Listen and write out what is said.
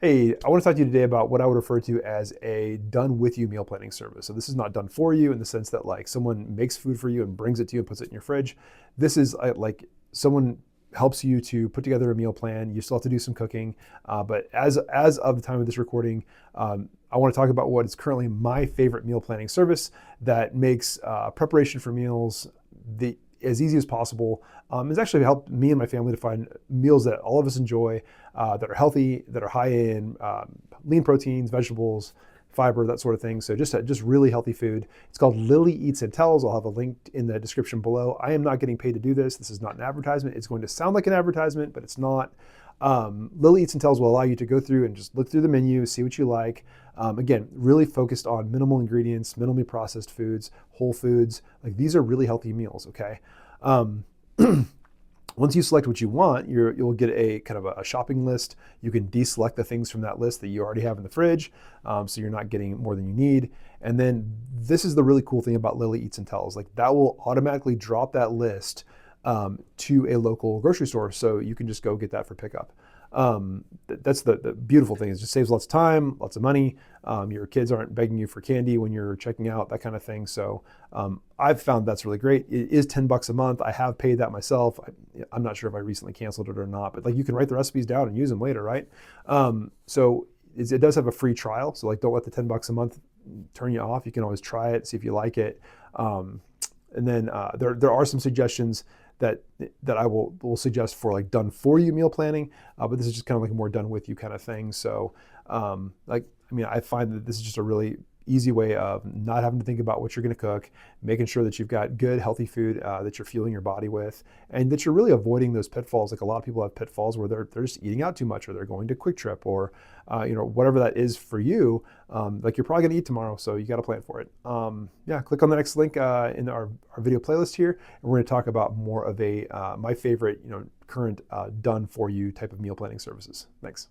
Hey, I want to talk to you today about what I would refer to as a done with you meal planning service. So this is not done for you in the sense that like someone makes food for you and brings it to you and puts it in your fridge. This is like someone helps you to put together a meal plan. You still have to do some cooking, but as of the time of this recording, I want to talk about what is currently my favorite meal planning service that makes preparation for meals as easy as possible. It's actually helped me and my family to find meals that all of us enjoy, that are healthy, that are high in lean proteins, vegetables, fiber, that sort of thing. So just really healthy food. It's called Lillie Eats and Tells. I'll have a link in the description below. I am not getting paid to do this. This is not an advertisement. It's going to sound like an advertisement, but it's not. Lillie Eats and Tells will allow you to go through and just look through the menu, see what you like. Again, really focused on minimal ingredients, minimally processed foods, whole foods. Like these are really healthy meals, okay? Once you select what you want, you'll get a kind of a shopping list. You can deselect the things from that list that you already have in the fridge, so you're not getting more than you need. And then this is the really cool thing about Lillie Eats and Tells. Like that will automatically drop that list to a local grocery store, so you can just go get that for pickup. That's the beautiful thing. Is it just saves lots of time, lots of money. Your kids aren't begging you for candy when you're checking out, that kind of thing. So I've found that's really great. It is $10 a month. I have paid that myself. I'm not sure if I recently canceled it or not, but like you can write the recipes down and use them later, right? So it does have a free trial. So like don't let the $10 a month turn you off. You can always try it, see if you like it. And then there are some suggestions that I will suggest for like done for you meal planning, but this is just kind of like a more done with you kind of thing. So I find that this is just a really easy way of not having to think about what you're going to cook, making sure that you've got good healthy food that you're fueling your body with, and that you're really avoiding those pitfalls. Like a lot of people have pitfalls where they're just eating out too much, or they're going to Quick Trip, or whatever that is for you. Like you're probably going to eat tomorrow, so you got to plan for it. Yeah, click on the next link in our video playlist here, and we're going to talk about more of my favorite current done for you type of meal planning services. Thanks.